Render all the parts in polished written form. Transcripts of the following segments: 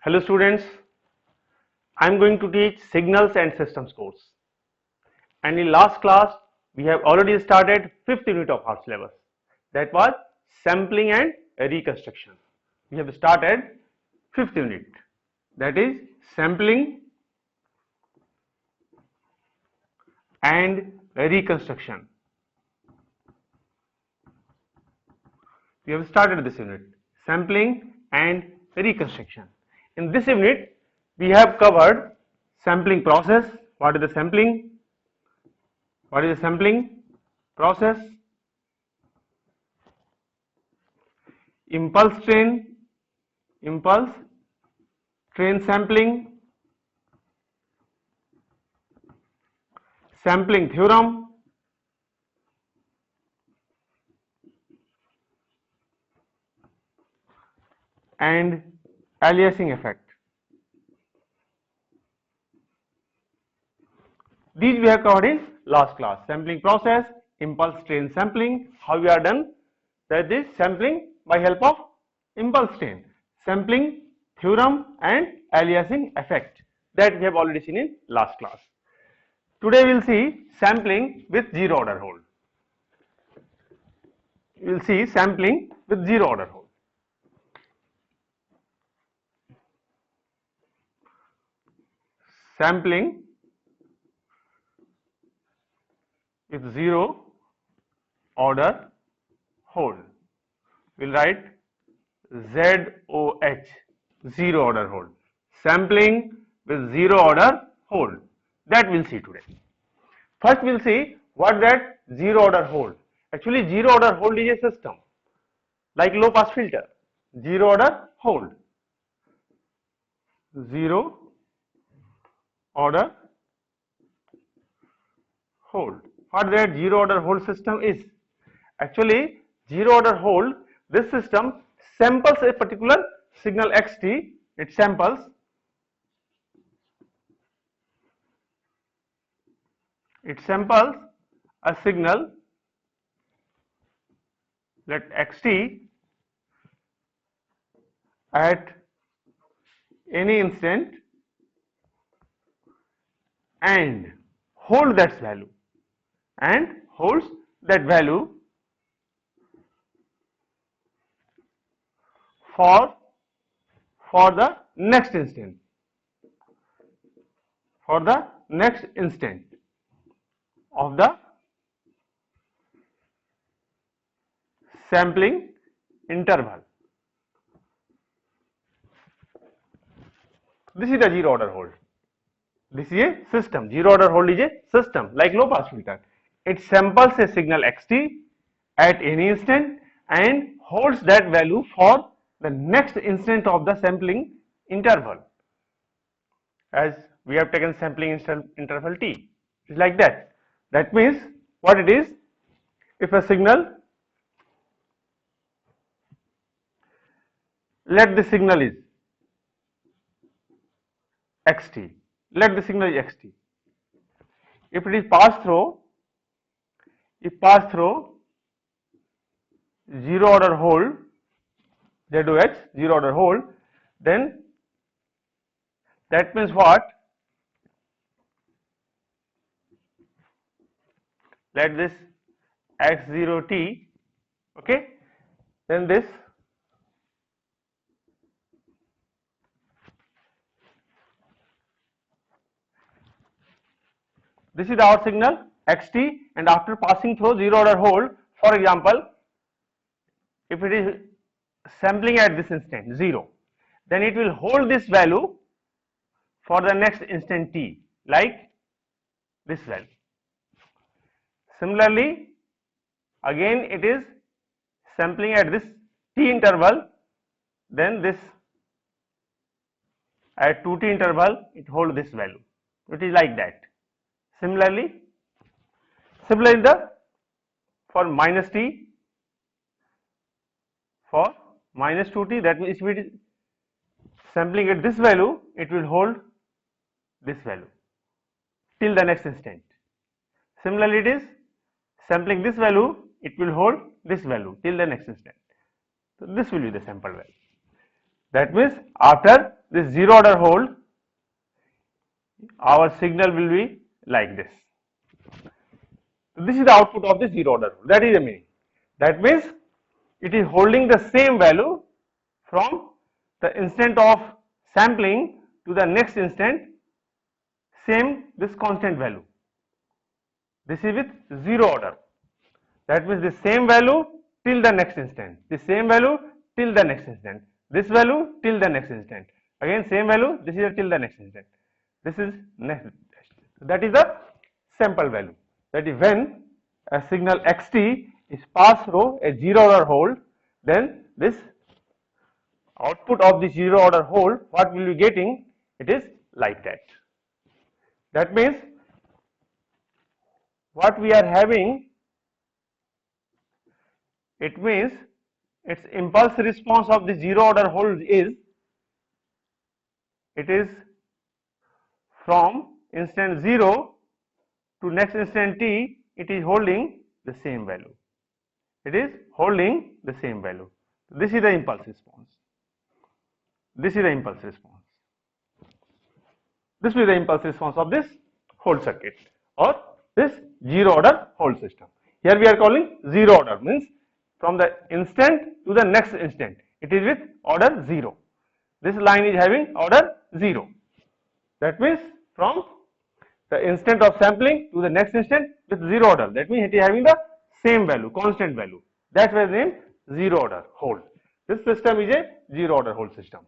Hello students, I am going to teach Signals and Systems course, and in last class we have already started 5th unit of our syllabus, that was sampling and reconstruction. We have started 5th unit, that is sampling and reconstruction. We have started this unit, sampling and reconstruction. In this unit we have covered sampling process. What is the sampling? What is the sampling process? Impulse train sampling, sampling theorem, and aliasing effect. These we have covered in last class. Sampling process, impulse train sampling, how we are done, that is sampling by help of impulse train, sampling theorem and aliasing effect, that we have already seen in last class. Today we will see sampling with zero order hold. We will see sampling with zero order hold. Sampling with zero order hold. We will write ZOH, zero order hold. Sampling with zero order hold, that we will see today. First we will see what that zero order hold. Actually zero order hold is a system like low pass filter. Zero order hold. Zero order hold. What that zero order hold system is? Actually zero order hold, this system samples a particular signal xt. It samples a signal, let xt, at any instant and holds that value for the next instant, of the sampling interval. This is the zero order hold. This is a system. Zero order hold is a system like low pass filter. It samples a signal xt at any instant and holds that value for the next instant of the sampling interval, as we have taken sampling interval t. It's like that. That means what it is, if a signal, let the signal is xt, if it is passed through, zero order hold, ZOH, zero order hold, then that means what? Let this x0t, okay, then this is our signal xt, and after passing through zero order hold, for example, if it is sampling at this instant 0, then it will hold this value for the next instant t, like this value. Similarly, again it is sampling at this t interval, then this at 2t interval it holds this value. It is like that. Similarly for minus t, for minus 2t, that means if it is sampling at this value, it will hold this value till the next instant. Similarly, it is sampling this value, it will hold this value till the next instant. So this will be the sample value. That means after this zero order hold, our signal will be like this. So this is the output of the zero order hold. That is the meaning. That means it is holding the same value from the instant of sampling to the next instant, same this constant value. This is with zero order. That means the same value till the next instant, the same value till the next instant, this value till the next instant, again same value, this is till the next instant, this is next. That is the sample value. That is when a signal xt is passed through a zero order hold, then this output of the zero order hold, what will be getting, it is like that. That means what we are having, it means its impulse response of the zero order hold is, it is from instant 0 to next instant t, it is holding the same value. It is holding the same value. This is the impulse response. This is the impulse response. This is the impulse response of this hold circuit or this zero order hold system. Here we are calling zero order, means from the instant to the next instant, it is with order 0. This line is having order 0. That means from the instant of sampling to the next instant with zero order. That means it is having the same value, constant value. That's why the name zero order hold. This system is a zero order hold system.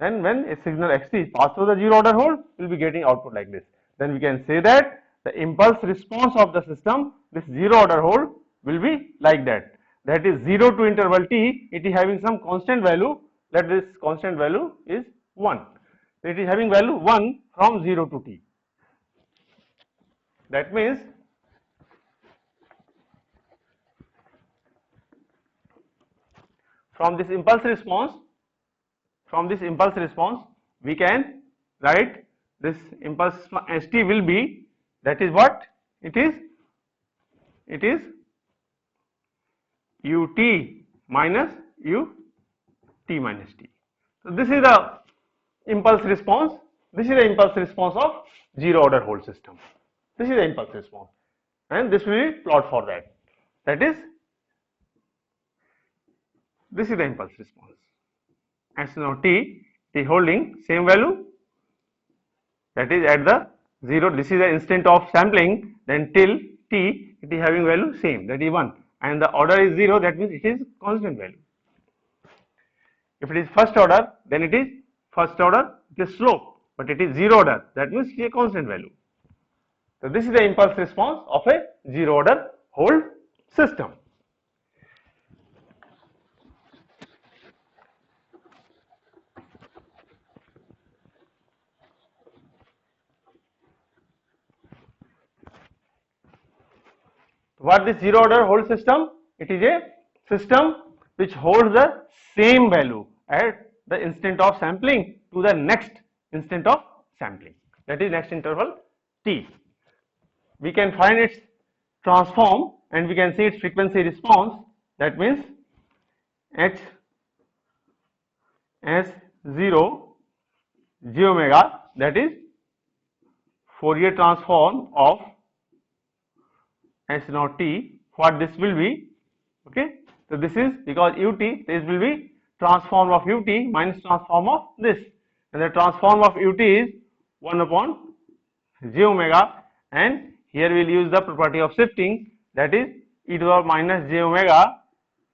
And when a signal xt is passed through the zero order hold, we will be getting output like this. Then we can say that the impulse response of the system, this zero order hold, will be like that. That is 0 to interval t, it is having some constant value, that this constant value is 1. So it is having value 1 from 0 to t. That means from this impulse response, we can write this impulse st will be, that is what it is, ut minus ut minus t. So this is the impulse response. This is the impulse response of zero order hold system. This is the impulse response, and this will be plot for that. That is, this is the impulse response. As now t is holding same value, that is at the 0. This is the instant of sampling. Then till t, it is having value same, that is 1. And the order is 0, that means it is constant value. If it is first order, then it is first order, it is slope, but it is zero order, that means it is a constant value. So this is the impulse response of a zero order hold system. What is zero order hold system? It is a system which holds the same value at the instant of sampling to the next instant of sampling, that is next interval t. We can find its transform and we can see its frequency response. That means h s 0 j omega, that is Fourier transform of s naught t. What this will be? Okay, so this is because ut, this will be transform of ut minus transform of this, and the transform of ut is 1 upon j omega, and here we will use the property of shifting, that is e to the power minus j omega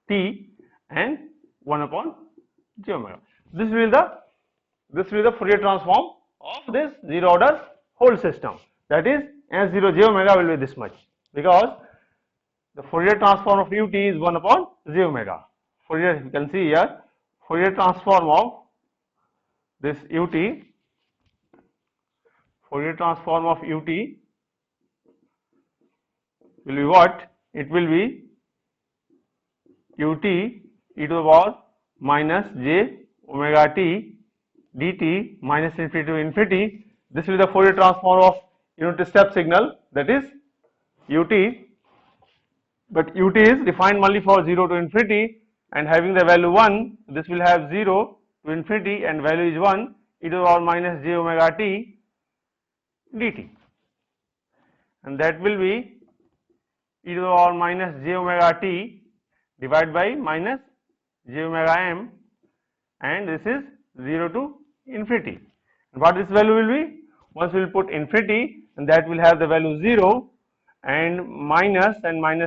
t and 1 upon j omega. This will be the Fourier transform of this zero order hold system, that is s0 j omega will be this much, because the Fourier transform of ut is 1 upon j omega. Fourier, you can see here, Fourier transform of this ut, Fourier transform of ut will be what? It will be ut e to the power minus j omega t dt minus infinity to infinity. This will be the Fourier transform of unit step signal, that is ut, but ut is defined only for 0 to infinity and having the value 1. This will have 0 to infinity and value is 1. e to the power minus j omega t dt, and that will be e to the power minus j omega t divided by minus j omega m, and this is 0 to infinity. And what this value will be? Once we will put infinity, and that will have the value 0, and minus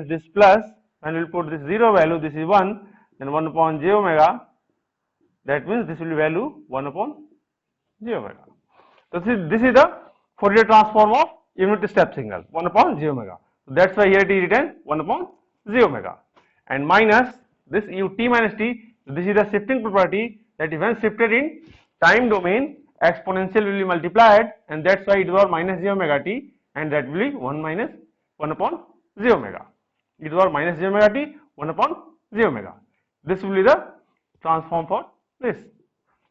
this plus, and we will put this 0 value, this is 1, then 1 upon j omega, that means this will be value 1 upon j omega. So this is the Fourier transform of unit step signal, 1 upon j omega. So that's why here it is written 1 upon j omega, and minus this u t minus t. This is the shifting property, that when shifted in time domain, exponential will be multiplied, and that's why it was minus j omega t, and that will be 1 upon j omega. It was minus j omega t 1 upon j omega. This will be the transform for this.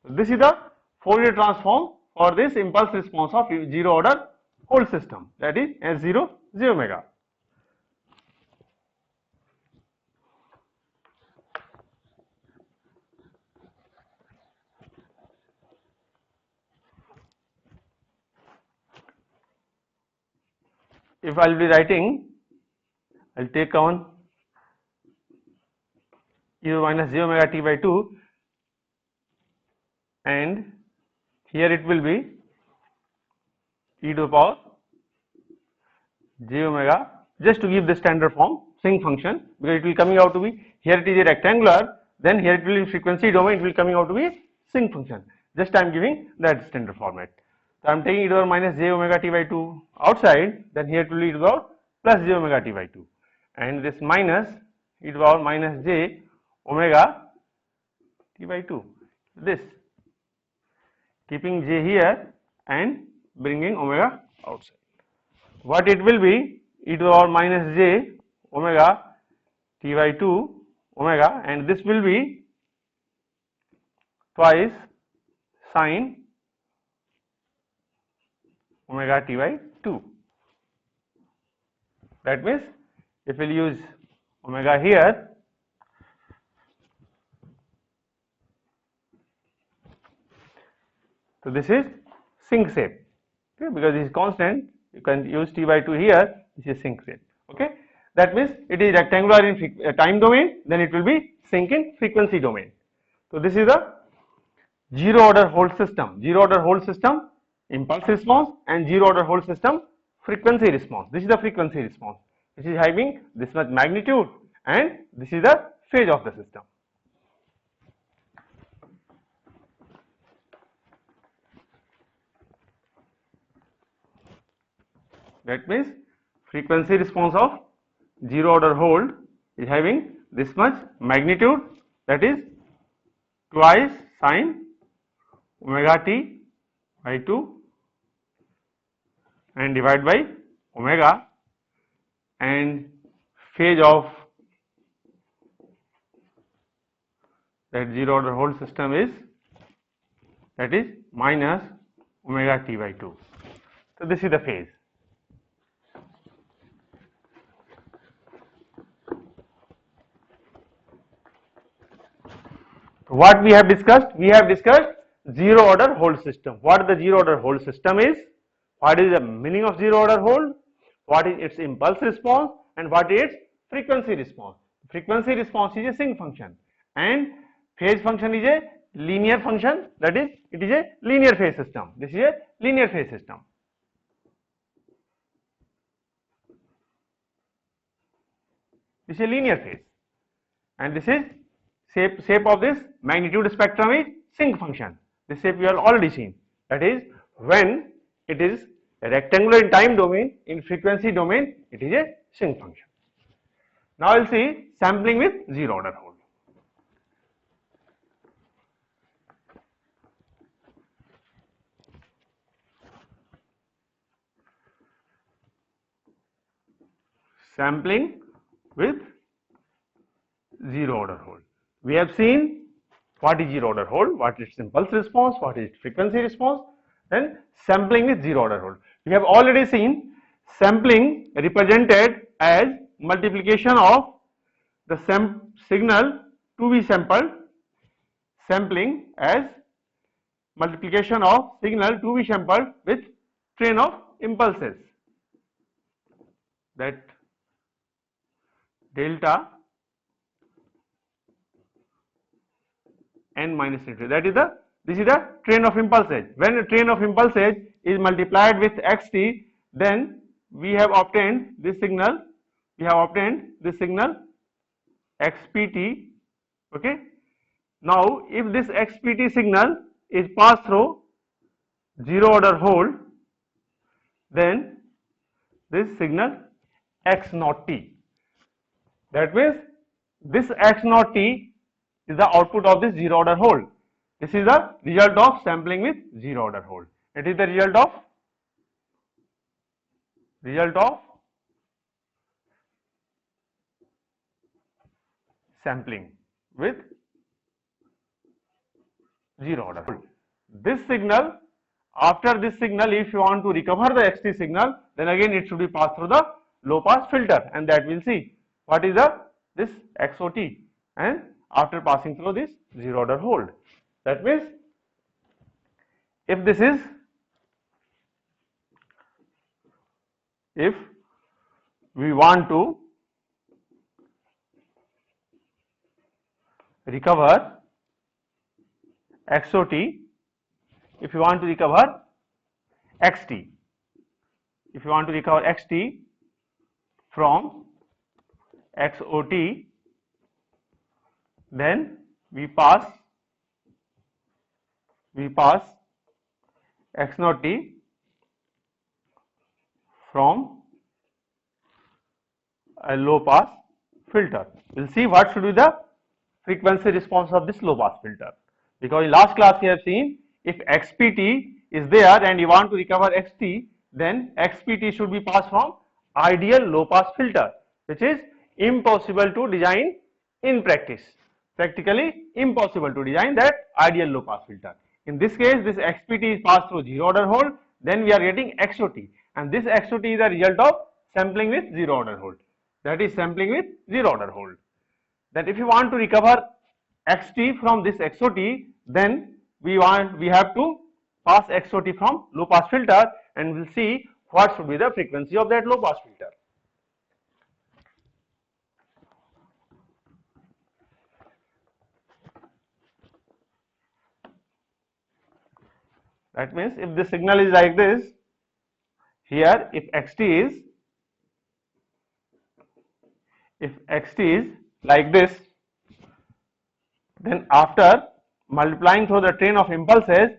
This is the Fourier transform for this impulse response of zero order whole system, that is S0 j omega. If I will be writing, I will take on e minus j omega t by 2, and here it will be e to the power j omega, just to give the standard form sinc function, because it will coming out to be, here it is a rectangular, then here it will in frequency domain, it will coming out to be sinc function. Just I am giving that standard format. So I am taking e to the power minus j omega t by 2 outside, then here it will be e to the power plus j omega t by 2, and this minus e to the power minus j omega t by 2, this, keeping j here and bringing omega outside. What it will be? E to the power minus j omega t by 2 omega, and this will be twice sine omega t by 2. That means if we will use omega here, so this is sinc shape, okay, because this is constant, you can use t by 2 here, this is sinc shape, okay. That means it is rectangular in time domain, then it will be sinc in frequency domain. So this is the zero order whole system, impulse response, and zero order whole system frequency response. This is the frequency response, which is having this much magnitude, and this is the phase of the system. That means frequency response of zero order whole is having this much magnitude, that is twice sine omega t by 2 and divided by omega, and phase of that zero order whole system is, that is minus omega t by 2. So this is the phase. What we have discussed? We have discussed zero order whole system. What the zero order whole system is, what is the meaning of zero order whole, what is its impulse response, and what is its frequency response. Frequency response is a sinc function, and phase function is a linear function, that is it is a linear phase system. This is a linear phase system. This is a linear phase, and this is shape of this magnitude spectrum is sinc function. This shape we have already seen, that is when it is rectangular in time domain, in frequency domain it is a sinc function. Now we will see sampling with zero order whole. Sampling with zero order whole. We have seen what is zero order whole, what is its impulse response, what is its frequency response, then sampling with zero order whole. We have already seen sampling represented as multiplication of the signal to be sampled, sampling as multiplication of signal to be sampled with train of impulses, that delta n minus n. That is this is the train of impulses. When a train of impulses is multiplied with xt, then we have obtained this signal. We have obtained this signal xpt. Okay. Now, if this xpt signal is passed through zero order hole, then this signal x naught t. That means this x naught t is the output of this zero order hole. This is the result of sampling with zero order hole. It is the result of sampling with zero order hole. This signal, after this signal, if you want to recover the xt signal, then again it should be passed through the low pass filter, and that we'll see what is this xot, and after passing through this zero order hole. That means if we want to recover xot, if you want to recover xt, if you want to recover xt from xot, then we pass x naught t from a low pass filter. We'll see what should be the frequency response of this low pass filter, because in last class we have seen if xpt is there and you want to recover xt, then xpt should be passed from ideal low pass filter, which is impossible to design in practice. Practically impossible to design that ideal low pass filter. In this case, this xpt is passed through zero order hole, then we are getting xot, and this xot is a result of sampling with zero order hole. That is sampling with zero order hole. That if you want to recover xt from this xot, then we have to pass xot from low pass filter, and we'll see what should be the frequency of that low pass filter. That means if the signal is like this, here if xt is like this, then after multiplying through the train of impulses,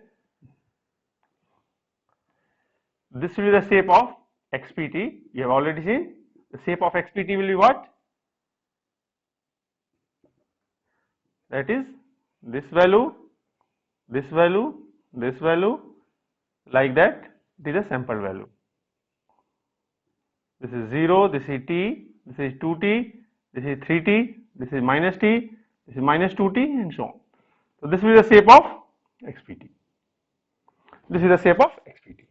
this will be the shape of xpt. You have already seen the shape of xpt will be what? That is this value, this value, this value, like that. It is a sample value. This is 0, this is t, this is 2t, this is 3t, this is minus t, this is minus 2t, and so on. So this will be the shape of xpt. This is the shape of xpt.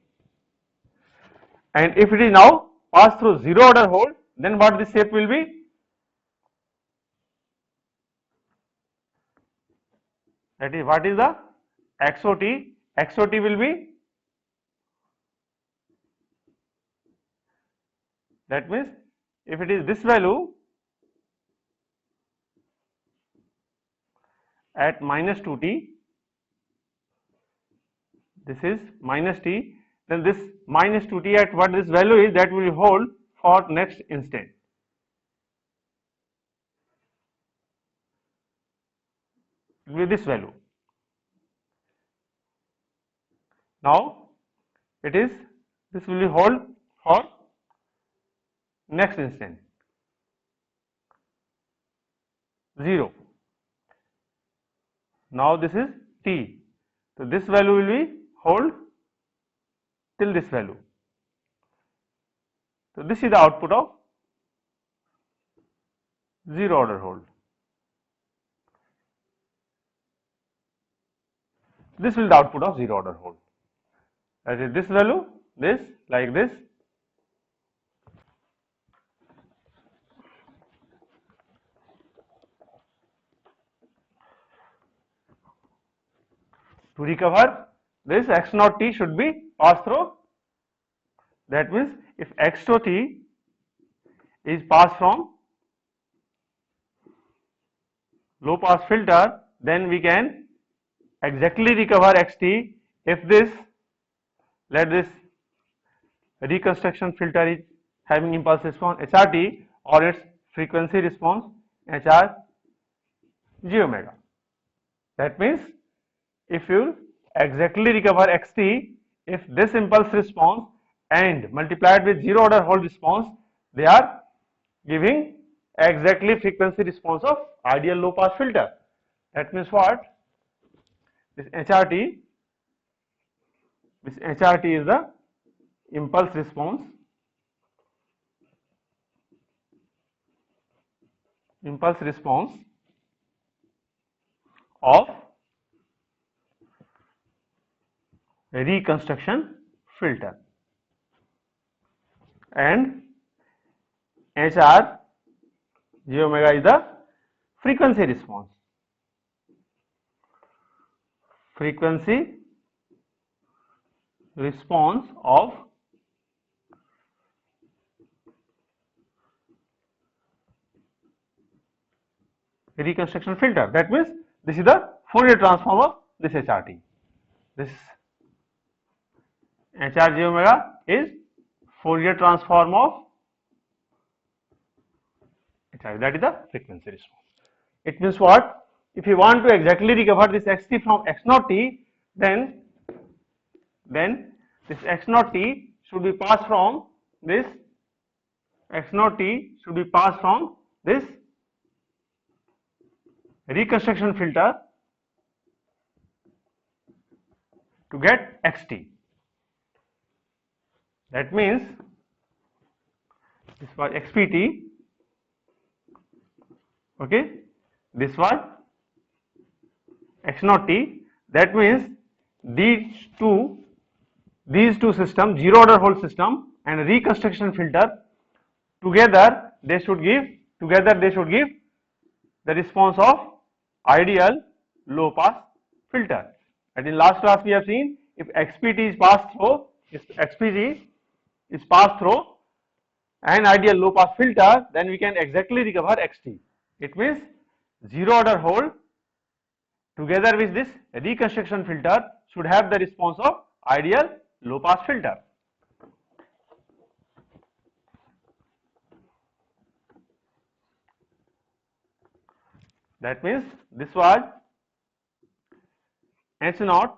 And if it is now passed through zero order hole, then what this shape will be? That is, what is the xot? Xot will be, that means if it is this value at minus 2t, this is minus t, then this minus 2t at what this value is, that will hold for next instant. With this value. Now it is, this will be hold for next instant 0. Now this is t, so this value will be hold till this value. So this is the output of zero order hold. This will be the output of zero order hold. That is this value, this, like this. To recover this x naught t should be passed through. That means if x to t is passed from low pass filter, then we can exactly recover xt if this, let this reconstruction filter is having impulse response HRT or its frequency response HR g omega. That means if you exactly recover xt, if this impulse response and multiplied with zero order Hall response, they are giving exactly frequency response of ideal low pass filter. That means what? This HRT is the impulse response of reconstruction filter, and HR g omega is the frequency response of reconstruction filter. That means this is the Fourier transform of this HRT. This HR g omega is Fourier transform of HRT, that is the frequency response. It means what? If you want to exactly recover this xt from x naught t, then this x naught t should be passed from this reconstruction filter to get xt. That means this was xpt, okay, this was x naught t. That means these two systems, zero order Hall system and reconstruction filter, together they should give the response of ideal low pass filter. And in last class we have seen, if xpt is passed through an ideal low pass filter, then we can exactly recover xt. It means zero order Hall together with this reconstruction filter should have the response of ideal low pass filter. That means this was h naught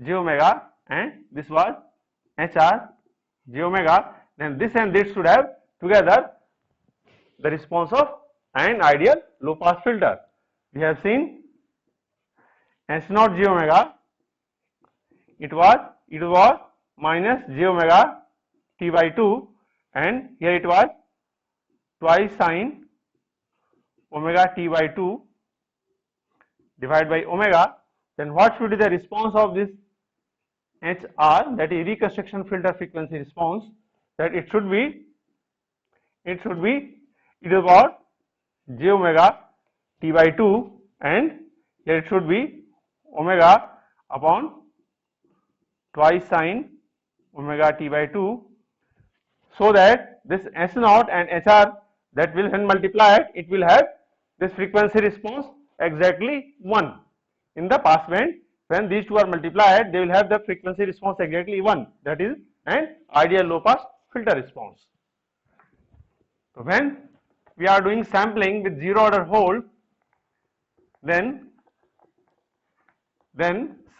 g omega and this was HR g omega. Then this and this should have together the response of an ideal low pass filter. We have seen h naught g omega, it was minus j omega t by 2, and here it was twice sine omega t by 2 divided by omega. Then what should be the response of this HR, that is reconstruction filter frequency response? That it should be e to the power j omega t by 2, and here it should be omega upon twice sine omega t by 2, so that this S naught and HR, that will when multiplied, it will have this frequency response exactly 1 in the pass band. When these two are multiplied, they will have the frequency response exactly 1, that is an ideal low pass filter response. So when we are doing sampling with zero order Hall, then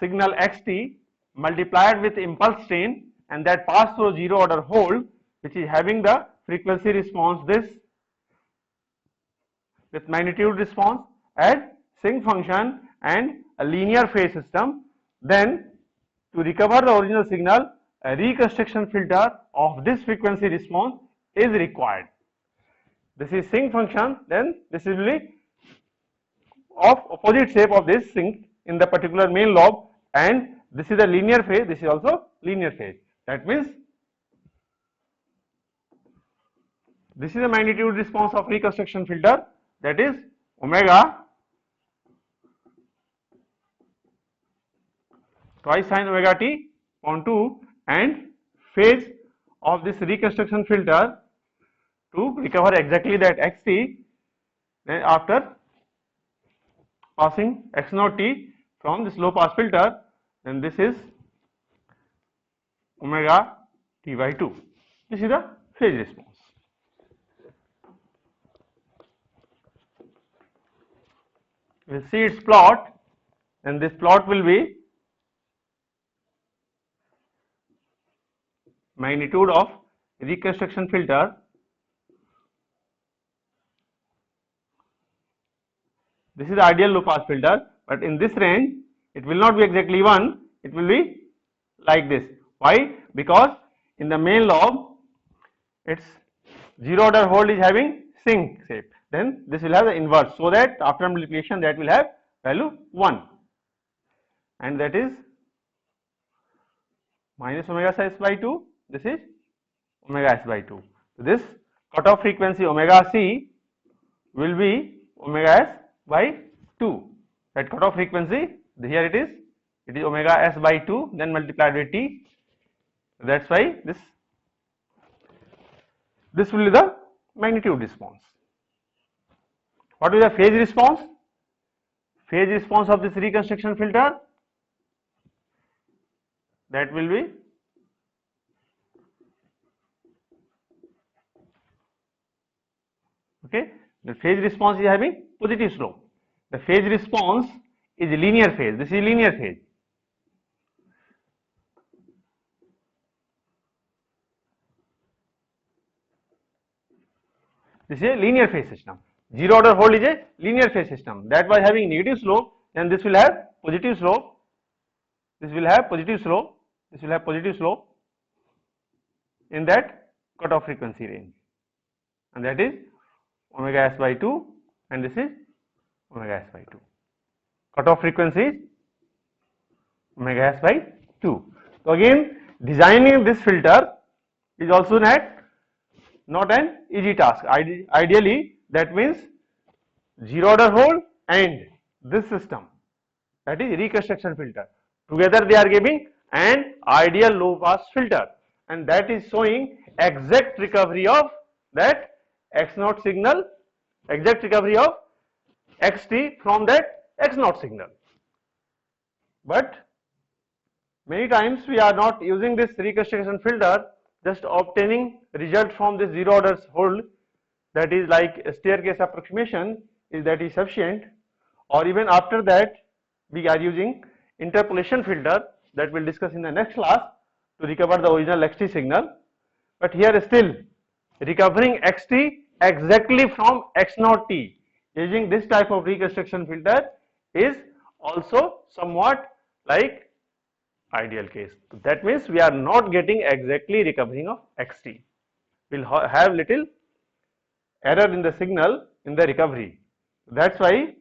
signal xt multiplied with impulse train and that pass through zero order Hall, which is having the frequency response this with magnitude response as sinc function and a linear phase system, then to recover the original signal, a reconstruction filter of this frequency response is required. This is sinc function, then this is really of opposite shape of this sinc in the particular main lobe, and this is a linear phase, this is also linear phase. That means this is the magnitude response of reconstruction filter, that is omega twice sine omega t upon 2 and phase of this reconstruction filter to recover exactly that xt. Then after passing x naught t from this low pass filter, then this is omega t by 2. This is the phase response. We will see its plot, and this plot will be magnitude of reconstruction filter this is the ideal low pass filter, but in this range it will not be exactly 1, it will be like this. Why? Because in the main lobe its zero order hold is having sink shape, then this will have the inverse, so that after multiplication that will have value 1, and that is minus omega s by 2, this is omega s by 2. So this cutoff frequency omega c will be omega s by 2. That cutoff frequency, here it is omega s by 2, then multiplied by t. That's why this will be the magnitude response. What is the phase response? Phase response of this reconstruction filter, that will be okay. The phase response is having positive slope. The phase response is a linear phase. This is linear phase. This is a linear phase system. Zero order hold is a linear phase system. That by having negative slope, then this will have positive slope. This will have positive slope. This will have positive slope in that cutoff frequency range, and that is omega s by 2, and this is omega s by 2. Cutoff frequency is omega s by 2. So again, designing this filter is also not an easy task. Ideally, that means zero order hold and this system, that is reconstruction filter, together they are giving an ideal low pass filter, and that is showing exact recovery of that x naught signal, exact recovery of xt from that x naught signal. But many times we are not using this reconstruction filter, just obtaining result from this zero order hold, that is like a staircase approximation, that is sufficient, or even after that we are using interpolation filter, that we'll discuss in the next class, to recover the original xt signal. But here still recovering xt exactly from x naught t using this type of reconstruction filter is also somewhat like ideal case. That means we are not getting exactly recovering of xt. We'll have little error in the signal in the recovery. That's why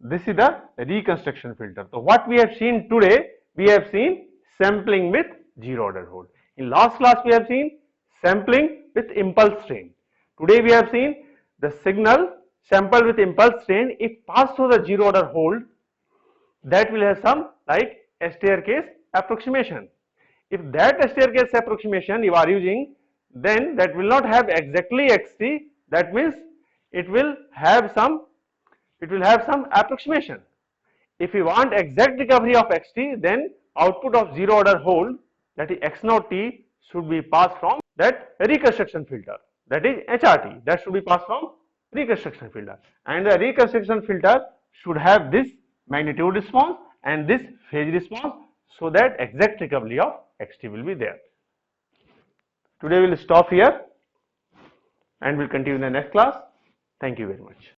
this is the reconstruction filter. So what we have seen today, we have seen sampling with zero order hold. In last class we have seen sampling with impulse train. Today we have seen the signal sampled with impulse train, if passed through the zero order hold, that will have some like a staircase approximation. If that staircase approximation you are using, then that will not have exactly xt, that means it will have some approximation. If you want exact recovery of xt, then output of zero order hold, that is x naught t, should be passed from that reconstruction filter, that is HRT, that should be passed from reconstruction filter, and the reconstruction filter should have this magnitude response and this phase response, so that exact recovery of xt will be there. Today we will stop here and we will continue in the next class. Thank you very much.